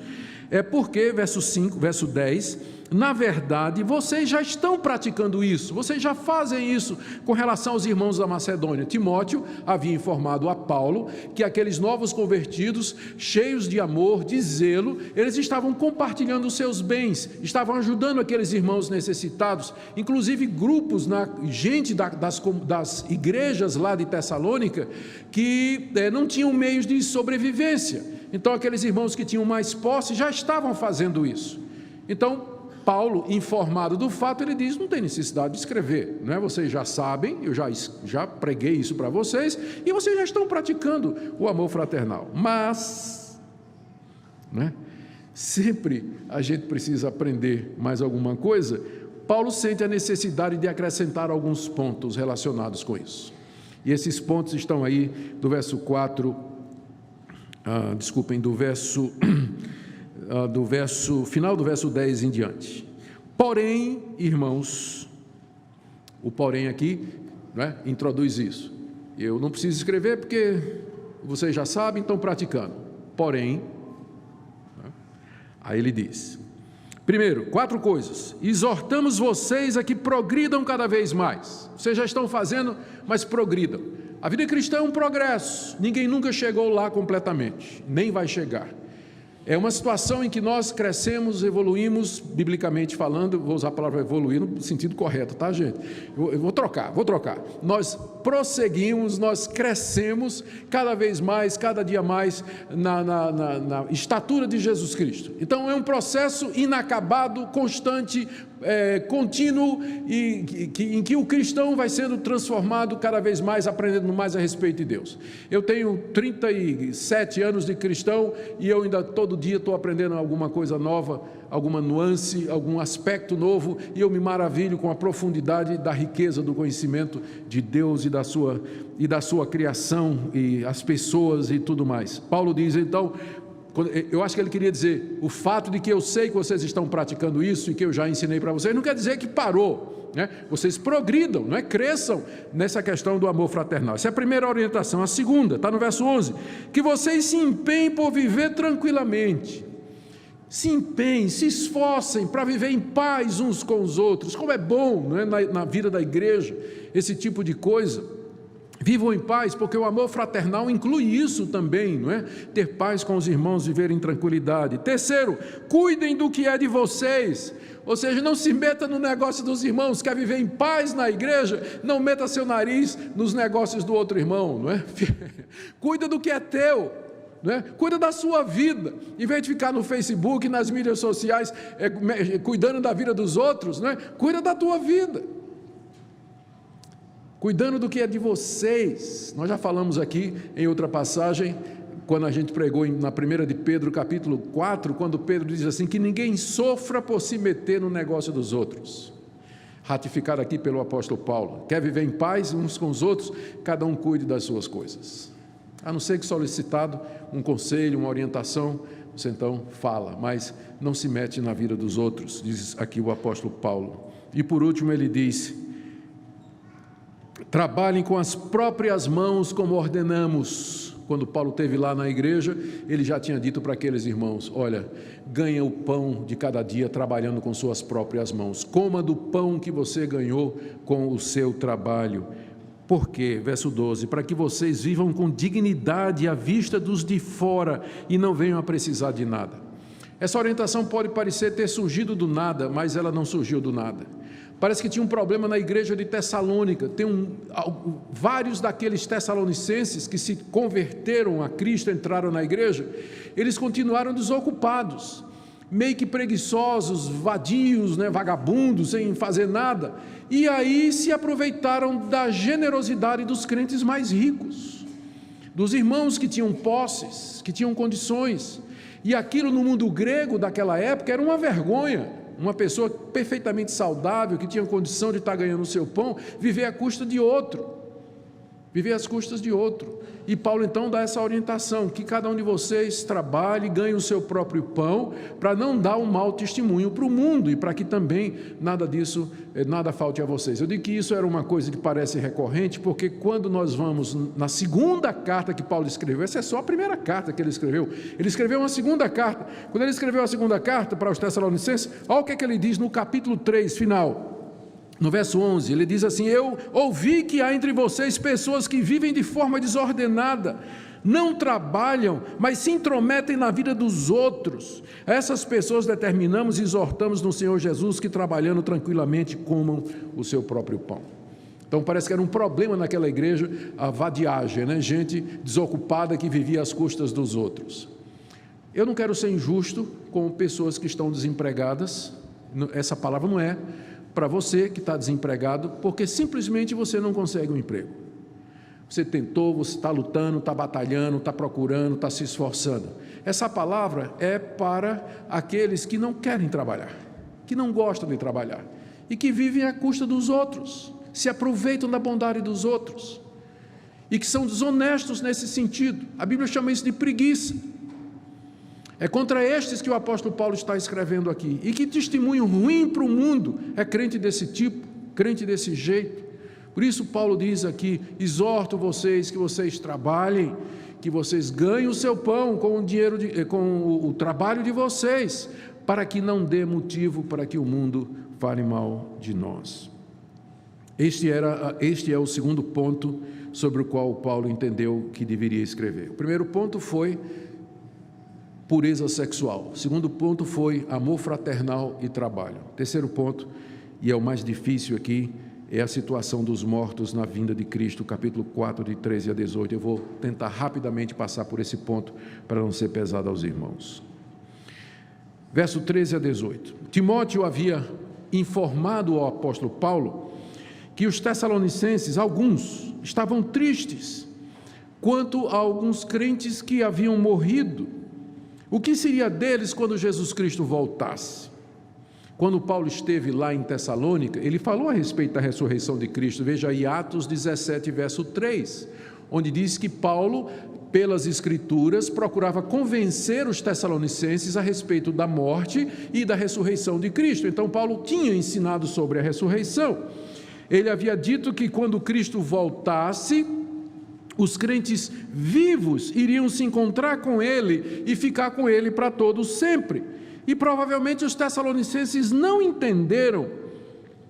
é porque, verso 10, na verdade, vocês já estão praticando isso, vocês já fazem isso com relação aos irmãos da Macedônia. Timóteo havia informado a Paulo que aqueles novos convertidos, cheios de amor, de zelo, eles estavam compartilhando os seus bens, estavam ajudando aqueles irmãos necessitados, inclusive grupos, gente das igrejas lá de Tessalônica, que não tinham meios de sobrevivência. Então aqueles irmãos que tinham mais posse já estavam fazendo isso. Então Paulo, informado do fato, ele diz, não tem necessidade de escrever, não é? Vocês já sabem, eu já preguei isso para vocês, e vocês já estão praticando o amor fraternal. Mas, né, sempre a gente precisa aprender mais alguma coisa. Paulo sente a necessidade de acrescentar alguns pontos relacionados com isso. E esses pontos estão aí do verso 4, final do verso 10 em diante. Porém, irmãos, o porém aqui, né, introduz isso. Eu não preciso escrever porque vocês já sabem, estão praticando. Porém, né, aí ele diz, Primeiro, 4 coisas. Exortamos vocês a que progridam cada vez mais. Vocês já estão fazendo, mas progridam. A vida cristã é um progresso. Ninguém nunca chegou lá completamente, nem vai chegar. É uma situação em que nós crescemos, evoluímos, biblicamente falando, vou usar a palavra evoluir no sentido correto, tá, gente? Eu vou trocar. Nós prosseguimos, nós crescemos cada vez mais, cada dia mais na estatura de Jesus Cristo. Então é um processo inacabado, constante, contínuo, em que o cristão vai sendo transformado cada vez mais, aprendendo mais a respeito de Deus. Eu tenho 37 anos de cristão e eu ainda todo dia estou aprendendo alguma coisa nova, alguma nuance, algum aspecto novo, e eu me maravilho com a profundidade da riqueza do conhecimento de Deus e da sua criação e as pessoas e tudo mais. Paulo diz então, eu acho que ele queria dizer, o fato de que eu sei que vocês estão praticando isso e que eu já ensinei para vocês, não quer dizer que parou, né? Vocês progridam, não é? Cresçam nessa questão do amor fraternal. Essa é a primeira orientação. A segunda, está no verso 11, que vocês se empenhem por viver tranquilamente. Se empenhem, se esforcem para viver em paz uns com os outros. Como é bom, não é? Na vida da igreja, esse tipo de coisa. Vivam em paz, porque o amor fraternal inclui isso também, não é? Ter paz com os irmãos, viver em tranquilidade. Terceiro, cuidem do que é de vocês, ou seja, não se meta no negócio dos irmãos. Quer viver em paz na igreja? Não meta seu nariz nos negócios do outro irmão, não é? Cuida do que é teu, não é? Cuida da sua vida, em vez de ficar no Facebook, nas mídias sociais, cuidando da vida dos outros, não é? Cuida da tua vida. Cuidando do que é de vocês. Nós já falamos aqui em outra passagem, quando a gente pregou na 1 de Pedro, capítulo 4, quando Pedro diz assim, que ninguém sofra por se meter no negócio dos outros. Ratificado aqui pelo apóstolo Paulo. Quer viver em paz uns com os outros? Cada um cuide das suas coisas. A não ser que solicitado um conselho, uma orientação, você então fala, mas não se mete na vida dos outros, diz aqui o apóstolo Paulo. E por último ele diz, trabalhem com as próprias mãos como ordenamos. Quando Paulo esteve lá na igreja, ele já tinha dito para aqueles irmãos, olha, ganha o pão de cada dia trabalhando com suas próprias mãos. Coma do pão que você ganhou com o seu trabalho. Por quê? Verso 12, para que vocês vivam com dignidade à vista dos de fora e não venham a precisar de nada. Essa orientação pode parecer ter surgido do nada, mas ela não surgiu do nada. Parece que tinha um problema na igreja de Tessalônica. Vários daqueles tessalonicenses que se converteram a Cristo, entraram na igreja, eles continuaram desocupados, meio que preguiçosos, vadios, né, vagabundos, sem fazer nada. E aí se aproveitaram da generosidade dos crentes mais ricos, dos irmãos que tinham posses, que tinham condições. E aquilo no mundo grego daquela época era uma vergonha. Uma pessoa perfeitamente saudável, que tinha condição de estar ganhando o seu pão, viver à custa de outro, viver às custas de outro. E Paulo então dá essa orientação, que cada um de vocês trabalhe, ganhe o seu próprio pão, para não dar um mau testemunho para o mundo, e para que também nada falte a vocês. Eu digo que isso era uma coisa que parece recorrente, porque quando nós vamos na segunda carta que Paulo escreveu, essa é só a primeira carta que ele escreveu uma segunda carta. Quando ele escreveu a segunda carta para os Tessalonicenses, olha o que ele diz no capítulo 3, final. No verso 11, ele diz assim, eu ouvi que há entre vocês pessoas que vivem de forma desordenada, não trabalham, mas se intrometem na vida dos outros. Essas pessoas determinamos e exortamos no Senhor Jesus que trabalhando tranquilamente comam o seu próprio pão. Então parece que era um problema naquela igreja, a vadiagem, né? Gente desocupada que vivia às custas dos outros. Eu não quero ser injusto com pessoas que estão desempregadas, essa palavra não é para você que está desempregado, porque simplesmente você não consegue um emprego. Você tentou, você está lutando, está batalhando, está procurando, está se esforçando. Essa palavra é para aqueles que não querem trabalhar, que não gostam de trabalhar e que vivem à custa dos outros, se aproveitam da bondade dos outros e que são desonestos nesse sentido. A Bíblia chama isso de preguiça. É contra estes que o apóstolo Paulo está escrevendo aqui. E que testemunho ruim para o mundo é crente desse tipo, crente desse jeito. Por isso Paulo diz aqui, exorto vocês que vocês trabalhem, que vocês ganhem o seu pão com o dinheiro, com o trabalho de vocês, para que não dê motivo para que o mundo fale mal de nós. Este é o segundo ponto sobre o qual Paulo entendeu que deveria escrever. O primeiro ponto foi pureza sexual. O segundo ponto foi amor fraternal e trabalho. O terceiro ponto, e é o mais difícil aqui, é a situação dos mortos na vinda de Cristo, capítulo 4, de 13 a 18. Eu vou tentar rapidamente passar por esse ponto para não ser pesado aos irmãos. Verso 13 a 18. Timóteo havia informado ao apóstolo Paulo que os tessalonicenses, alguns, estavam tristes quanto a alguns crentes que haviam morrido. O que seria deles quando Jesus Cristo voltasse? Quando Paulo esteve lá em Tessalônica, ele falou a respeito da ressurreição de Cristo. Veja aí Atos 17, verso 3, onde diz que Paulo, pelas Escrituras, procurava convencer os tessalonicenses a respeito da morte e da ressurreição de Cristo. Então Paulo tinha ensinado sobre a ressurreição. Ele havia dito que quando Cristo voltasse, os crentes vivos iriam se encontrar com ele e ficar com ele para todo sempre. E provavelmente os tessalonicenses não entenderam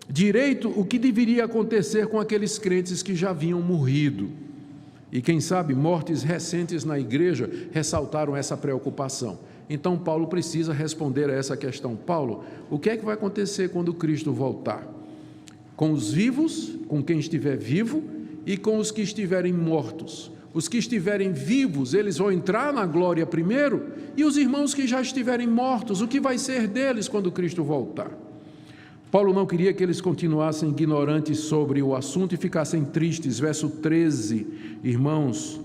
direito o que deveria acontecer com aqueles crentes que já haviam morrido. E quem sabe mortes recentes na igreja ressaltaram essa preocupação. Então Paulo precisa responder a essa questão. Paulo, o que é que vai acontecer quando Cristo voltar? Com os vivos, com quem estiver vivo, e com os que estiverem mortos. Os que estiverem vivos, eles vão entrar na glória primeiro, e os irmãos que já estiverem mortos, o que vai ser deles quando Cristo voltar? Paulo não queria que eles continuassem ignorantes sobre o assunto e ficassem tristes. Verso 13, irmãos,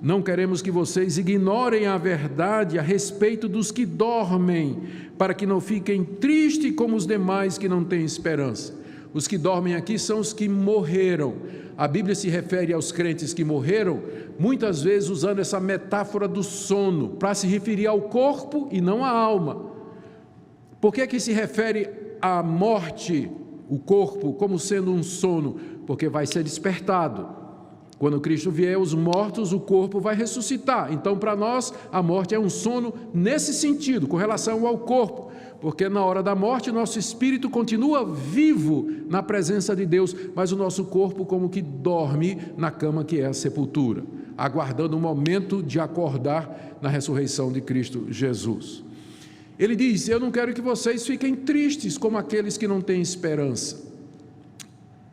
não queremos que vocês ignorem a verdade a respeito dos que dormem, para que não fiquem tristes como os demais que não têm esperança. Os que dormem aqui são os que morreram. A Bíblia se refere aos crentes que morreram, muitas vezes usando essa metáfora do sono, para se referir ao corpo e não à alma. Por que que se refere à morte, o corpo, como sendo um sono? Porque vai ser despertado. Quando Cristo vier, os mortos, o corpo vai ressuscitar. Então, para nós, a morte é um sono nesse sentido, com relação ao corpo. Porque na hora da morte, nosso espírito continua vivo na presença de Deus, mas o nosso corpo como que dorme na cama que é a sepultura, aguardando o momento de acordar na ressurreição de Cristo Jesus. Ele diz, eu não quero que vocês fiquem tristes como aqueles que não têm esperança.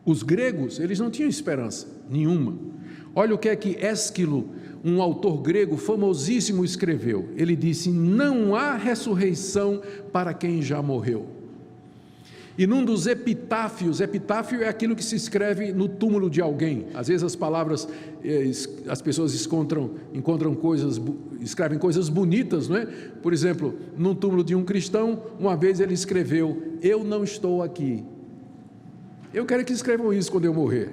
Os gregos, eles não tinham esperança nenhuma. Olha o que é que Ésquilo, um autor grego famosíssimo, escreveu. Ele disse, não há ressurreição para quem já morreu. E num dos epitáfios, epitáfio é aquilo que se escreve no túmulo de alguém. Às vezes as palavras, as pessoas encontram coisas, escrevem coisas bonitas, não é? Por exemplo, no túmulo de um cristão, uma vez ele escreveu, eu não estou aqui. Eu quero que escrevam isso quando eu morrer,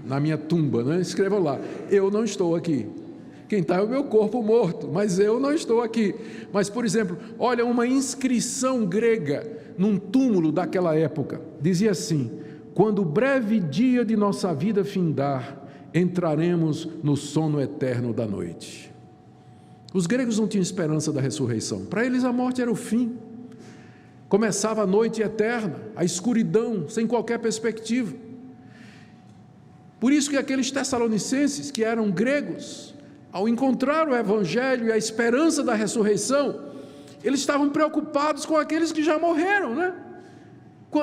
na minha tumba, né? Escrevam lá, eu não estou aqui. Quem está é o meu corpo morto, mas eu não estou aqui. Mas, por exemplo, olha uma inscrição grega num túmulo daquela época, dizia assim, quando o breve dia de nossa vida findar, entraremos no sono eterno da noite. Os gregos não tinham esperança da ressurreição, para eles a morte era o fim, começava a noite eterna, a escuridão, sem qualquer perspectiva. Por isso que aqueles tessalonicenses, que eram gregos, ao encontrar o Evangelho e a esperança da ressurreição, eles estavam preocupados com aqueles que já morreram, né?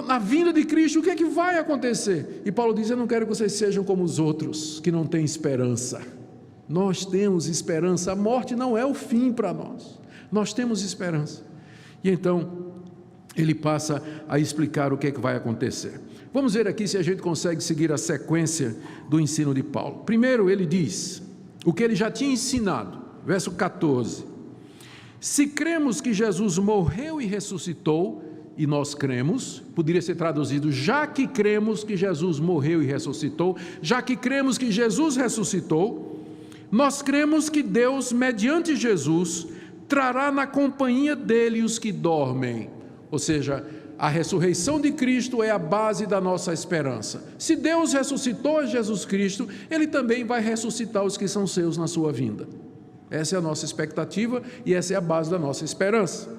Na vinda de Cristo, o que é que vai acontecer? E Paulo diz, eu não quero que vocês sejam como os outros, que não têm esperança. Nós temos esperança, a morte não é o fim para nós, nós temos esperança. E então, ele passa a explicar o que é que vai acontecer. Vamos ver aqui se a gente consegue seguir a sequência do ensino de Paulo. Primeiro ele diz, o que ele já tinha ensinado, verso 14, se cremos que Jesus morreu e ressuscitou, e nós cremos, poderia ser traduzido, já que cremos que Jesus morreu e ressuscitou, já que cremos que Jesus ressuscitou, nós cremos que Deus, mediante Jesus, trará na companhia dele os que dormem, ou seja, a ressurreição de Cristo é a base da nossa esperança. Se Deus ressuscitou Jesus Cristo, Ele também vai ressuscitar os que são seus na sua vinda. Essa é a nossa expectativa e essa é a base da nossa esperança.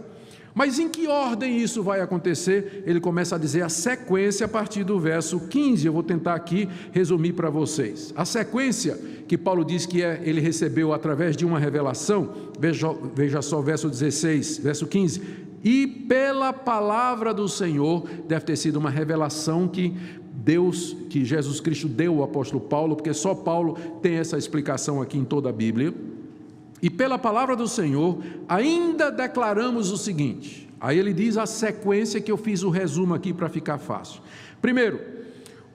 Mas em que ordem isso vai acontecer? Ele começa a dizer a sequência a partir do verso 15. Eu vou tentar aqui resumir para vocês. A sequência que Paulo diz que ele recebeu através de uma revelação, veja só o verso 16, verso 15. E pela palavra do Senhor, deve ter sido uma revelação que Jesus Cristo deu ao apóstolo Paulo, porque só Paulo tem essa explicação aqui em toda a Bíblia. E pela palavra do Senhor, ainda declaramos o seguinte. Aí ele diz a sequência que eu fiz o resumo aqui para ficar fácil. Primeiro,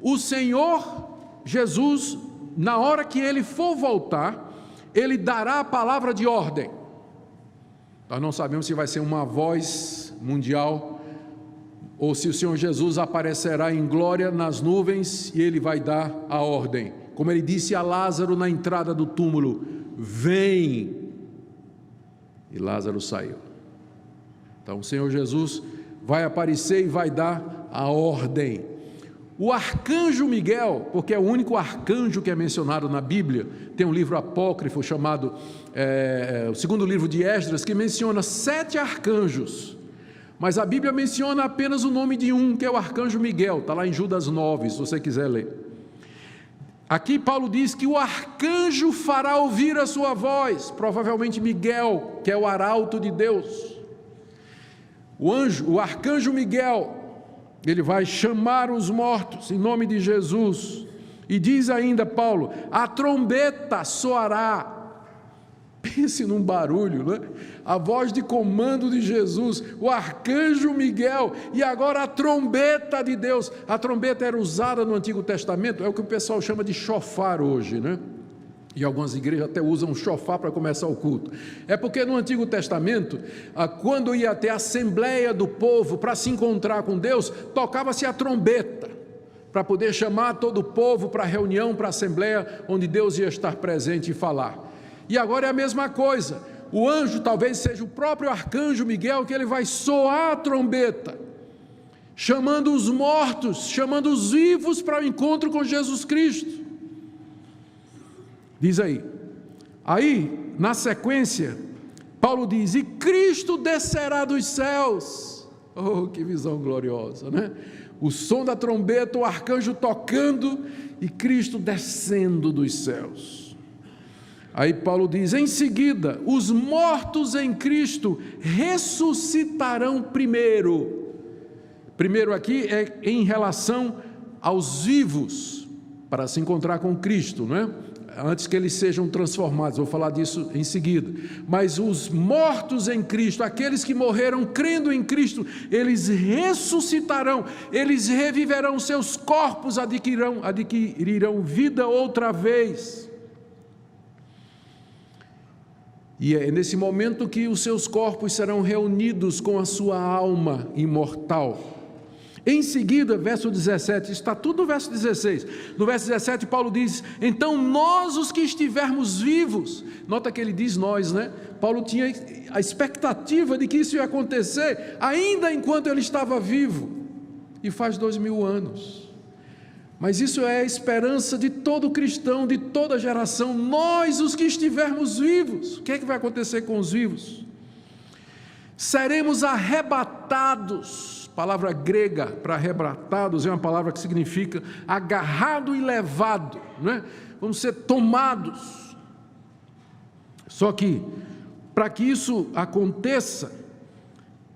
o Senhor Jesus, na hora que ele for voltar, ele dará a palavra de ordem. Nós não sabemos se vai ser uma voz mundial, ou se o Senhor Jesus aparecerá em glória nas nuvens e ele vai dar a ordem. Como ele disse a Lázaro na entrada do túmulo: vem. E Lázaro saiu. Então o Senhor Jesus vai aparecer e vai dar a ordem. O arcanjo Miguel, porque é o único arcanjo que é mencionado na Bíblia, tem um livro apócrifo chamado o segundo livro de Esdras, que menciona 7 arcanjos, mas a Bíblia menciona apenas o nome de um, que é o arcanjo Miguel. Está lá em Judas 9, se você quiser ler. Aqui Paulo diz que o arcanjo fará ouvir a sua voz, provavelmente Miguel, que é o arauto de Deus. O arcanjo Miguel, ele vai chamar os mortos em nome de Jesus. E diz ainda Paulo: a trombeta soará. Pense num barulho, né? A voz de comando de Jesus, o arcanjo Miguel, e agora a trombeta de Deus. A trombeta era usada no Antigo Testamento, é o que o pessoal chama de chofar hoje, né? E algumas igrejas até usam chofar para começar o culto. É porque no Antigo Testamento, quando ia ter a assembleia do povo para se encontrar com Deus, tocava-se a trombeta, para poder chamar todo o povo para a reunião, para a assembleia, onde Deus ia estar presente e falar. E agora é a mesma coisa. O anjo talvez seja o próprio arcanjo Miguel, que ele vai soar a trombeta, chamando os mortos, chamando os vivos para o encontro com Jesus Cristo. Diz aí, na sequência, Paulo diz: e Cristo descerá dos céus. Oh, que visão gloriosa, né? O som da trombeta, o arcanjo tocando e Cristo descendo dos céus. Aí Paulo diz: em seguida, os mortos em Cristo ressuscitarão primeiro. Primeiro aqui é em relação aos vivos, para se encontrar com Cristo, não é? Antes que eles sejam transformados, vou falar disso em seguida. Mas os mortos em Cristo, aqueles que morreram crendo em Cristo, eles ressuscitarão, eles reviverão, seus corpos adquirirão vida outra vez. E é nesse momento que os seus corpos serão reunidos com a sua alma imortal. Em seguida, verso 17, está tudo no verso 16. No verso 17, Paulo diz: então nós, os que estivermos vivos. Nota que ele diz nós, né? Paulo tinha a expectativa de que isso ia acontecer ainda enquanto ele estava vivo, e faz 2000 anos. Mas isso é a esperança de todo cristão, de toda geração. Nós, os que estivermos vivos. O que é que vai acontecer com os vivos? Seremos arrebatados. A palavra grega para arrebatados é uma palavra que significa agarrado e levado, não é? Vamos ser tomados. Só que, para que isso aconteça,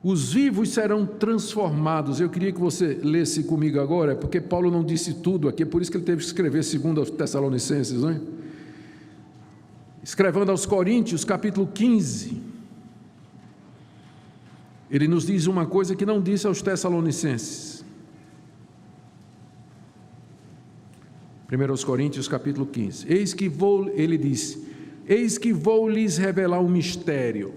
os vivos serão transformados. Eu queria que você lesse comigo agora, porque Paulo não disse tudo aqui, é por isso que ele teve que escrever 2 Tessalonicenses, não é? Escrevendo aos Coríntios, capítulo 15, ele nos diz uma coisa que não disse aos Tessalonicenses. 1 Coríntios, capítulo 15. Ele diz: eis que vou lhes revelar um mistério.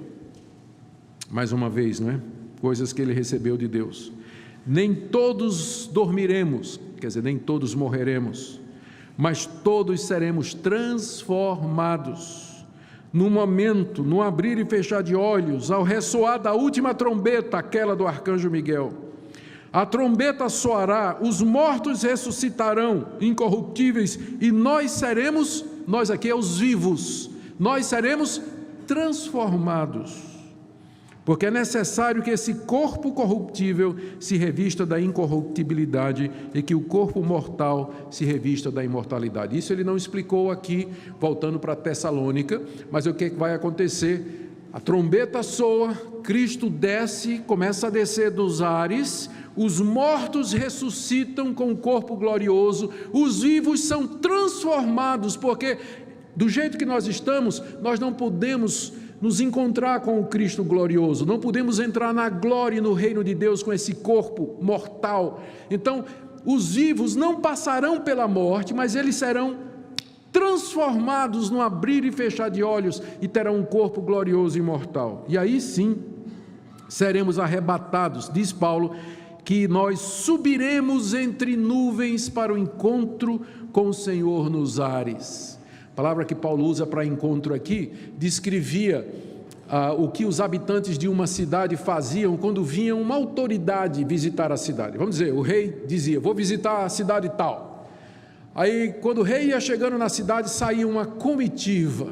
Mais uma vez, não é? Coisas que ele recebeu de Deus. Nem todos dormiremos, quer dizer, nem todos morreremos, mas todos seremos transformados. No momento, no abrir e fechar de olhos, ao ressoar da última trombeta, aquela do arcanjo Miguel. A trombeta soará, os mortos ressuscitarão, incorruptíveis, e nós aqui é os vivos, nós seremos transformados. Porque é necessário que esse corpo corruptível se revista da incorruptibilidade e que o corpo mortal se revista da imortalidade. Isso ele não explicou aqui, voltando para Tessalônica, mas o que vai acontecer? A trombeta soa, Cristo desce, começa a descer dos ares, os mortos ressuscitam com o corpo glorioso, os vivos são transformados, porque do jeito que nós estamos, nós não podemos nos encontrar com o Cristo glorioso, não podemos entrar na glória e no reino de Deus com esse corpo mortal. Então, os vivos não passarão pela morte, mas eles serão transformados no abrir e fechar de olhos e terão um corpo glorioso e imortal. E aí sim, seremos arrebatados, diz Paulo, que nós subiremos entre nuvens para o encontro com o Senhor nos ares. A palavra que Paulo usa para encontro aqui, descrevia o que os habitantes de uma cidade faziam quando vinha uma autoridade visitar a cidade. Vamos dizer, o rei dizia, vou visitar a cidade tal. Aí, quando o rei ia chegando na cidade, saía uma comitiva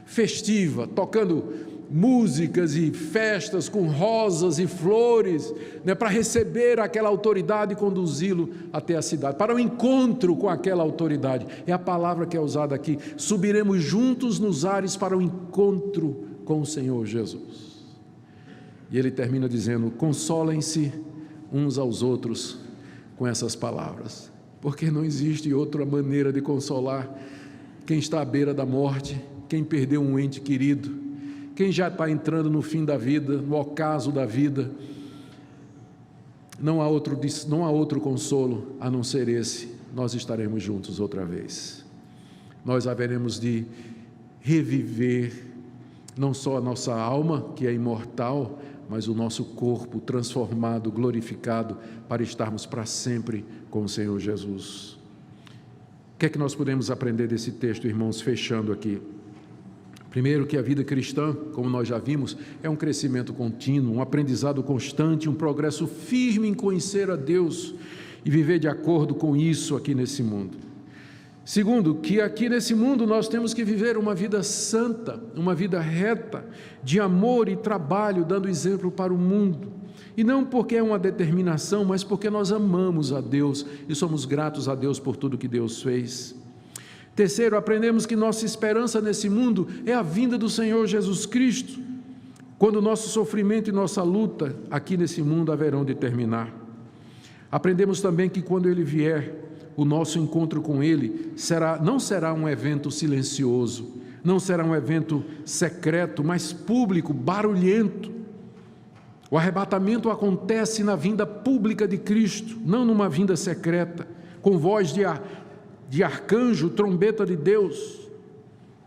festiva, tocando músicas e festas com rosas e flores, para receber aquela autoridade e conduzi-lo até a cidade, para o encontro com aquela autoridade. É a palavra que é usada aqui. Subiremos juntos nos ares para o encontro com o Senhor Jesus. E ele termina dizendo, consolem-se uns aos outros com essas palavras, porque não existe outra maneira de consolar quem está à beira da morte, quem perdeu um ente querido, quem já está entrando no fim da vida, no ocaso da vida. Não há outro consolo a não ser esse. Nós estaremos juntos outra vez. Nós haveremos de reviver não só a nossa alma, que é imortal, mas o nosso corpo transformado, glorificado, para estarmos para sempre com o Senhor Jesus. O que é que nós podemos aprender desse texto, irmãos, fechando aqui? Primeiro, que a vida cristã, como nós já vimos, é um crescimento contínuo, um aprendizado constante, um progresso firme em conhecer a Deus e viver de acordo com isso aqui nesse mundo. Segundo, que aqui nesse mundo nós temos que viver uma vida santa, uma vida reta, de amor e trabalho, dando exemplo para o mundo. E não porque é uma determinação, mas porque nós amamos a Deus e somos gratos a Deus por tudo que Deus fez. Terceiro, aprendemos que nossa esperança nesse mundo é a vinda do Senhor Jesus Cristo, quando o nosso sofrimento e nossa luta aqui nesse mundo haverão de terminar. Aprendemos também que quando Ele vier, o nosso encontro com Ele não será um evento silencioso, não será um evento secreto, mas público, barulhento. O arrebatamento acontece na vinda pública de Cristo, não numa vinda secreta, com voz de arcanjo, trombeta de Deus.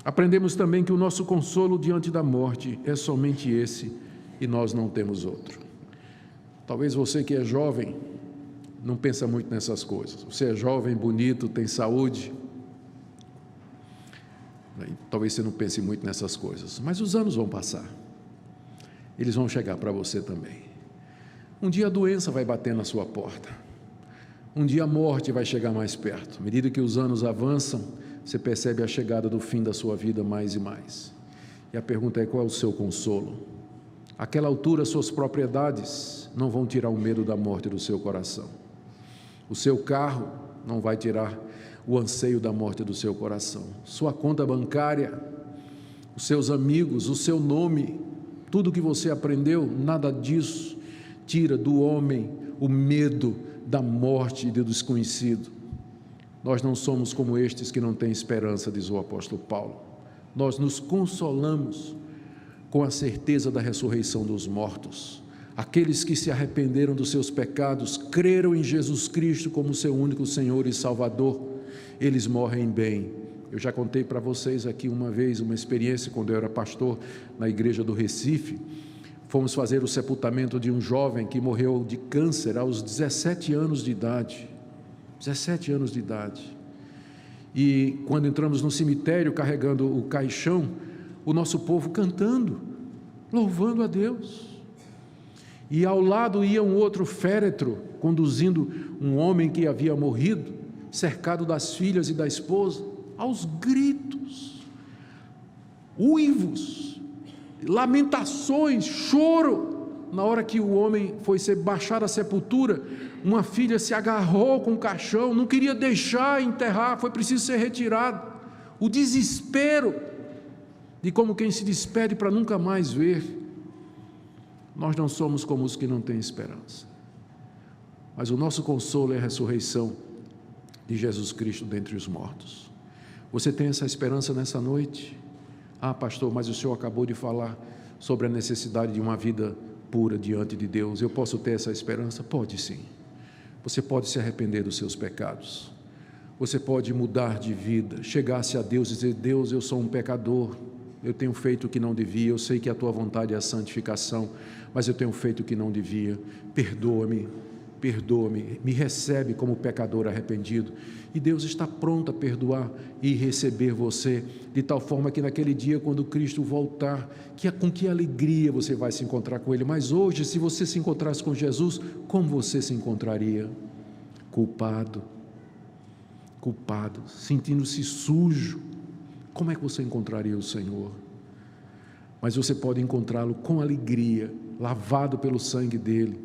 Aprendemos também que o nosso consolo diante da morte é somente esse, e nós não temos outro. Talvez você que é jovem não pensa muito nessas coisas. Você é jovem, bonito, tem saúde, talvez você não pense muito nessas coisas, mas os anos vão passar, eles vão chegar para você também. Um dia a doença vai bater na sua porta, um dia a morte vai chegar mais perto. À medida que os anos avançam, você percebe a chegada do fim da sua vida mais e mais. E a pergunta é: qual é o seu consolo? Àquela altura, suas propriedades não vão tirar o medo da morte do seu coração. O seu carro não vai tirar o anseio da morte do seu coração. Sua conta bancária, os seus amigos, o seu nome, tudo que você aprendeu, nada disso tira do homem o medo da morte e do desconhecido. Nós não somos como estes que não têm esperança, diz o apóstolo Paulo. Nós nos consolamos com a certeza da ressurreição dos mortos. Aqueles que se arrependeram dos seus pecados, creram em Jesus Cristo como seu único Senhor e Salvador, eles morrem bem. Eu já contei para vocês aqui uma vez uma experiência quando eu era pastor na igreja do Recife. Fomos fazer o sepultamento de um jovem que morreu de câncer aos 17 anos de idade. 17 anos de idade. E quando entramos no cemitério carregando o caixão, o nosso povo cantando, louvando a Deus. E ao lado ia um outro féretro, conduzindo um homem que havia morrido, cercado das filhas e da esposa, aos gritos, uivos. lamentações, choro. Na hora que o homem foi ser baixado à sepultura, uma filha se agarrou com o caixão, não queria deixar enterrar, foi preciso ser retirado. O desespero de como quem se despede para nunca mais ver. Nós não somos como os que não têm esperança, mas o nosso consolo é a ressurreição de Jesus Cristo dentre os mortos. Você tem essa esperança nessa noite? Ah, pastor, mas o senhor acabou de falar sobre a necessidade de uma vida pura diante de Deus. Eu posso ter essa esperança? Pode sim. Você pode se arrepender dos seus pecados, você pode mudar de vida, chegar-se a Deus e dizer: Deus, eu sou um pecador, eu tenho feito o que não devia, eu sei que a tua vontade é a santificação, mas eu tenho feito o que não devia, perdoa-me, me recebe como pecador arrependido. E Deus está pronto a perdoar e receber você, de tal forma que naquele dia, quando Cristo voltar, com que alegria você vai se encontrar com Ele. Mas hoje, se você se encontrasse com Jesus, como você se encontraria? Culpado, sentindo-se sujo. Como é que você encontraria o Senhor? Mas você pode encontrá-lo com alegria, lavado pelo sangue dele,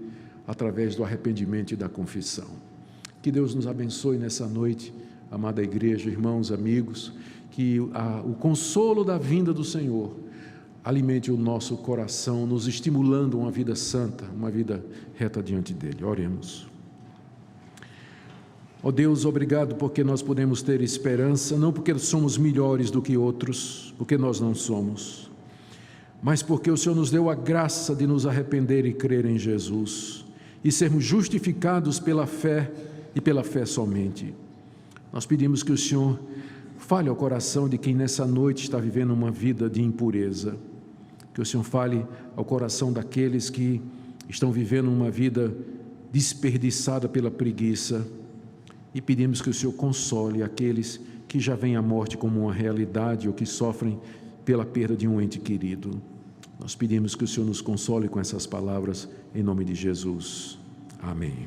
através do arrependimento e da confissão. Que Deus nos abençoe nessa noite, amada igreja, irmãos, amigos, que o consolo da vinda do Senhor alimente o nosso coração, nos estimulando a uma vida santa, uma vida reta diante dele. Oremos. Ó Deus, obrigado porque nós podemos ter esperança, não porque somos melhores do que outros, porque nós não somos, mas porque o Senhor nos deu a graça de nos arrepender e crer em Jesus, e sermos justificados pela fé e pela fé somente. Nós pedimos que o Senhor fale ao coração de quem nessa noite está vivendo uma vida de impureza, que o Senhor fale ao coração daqueles que estão vivendo uma vida desperdiçada pela preguiça, e pedimos que o Senhor console aqueles que já veem a morte como uma realidade ou que sofrem pela perda de um ente querido. Nós pedimos que o Senhor nos console com essas palavras, em nome de Jesus. Amém.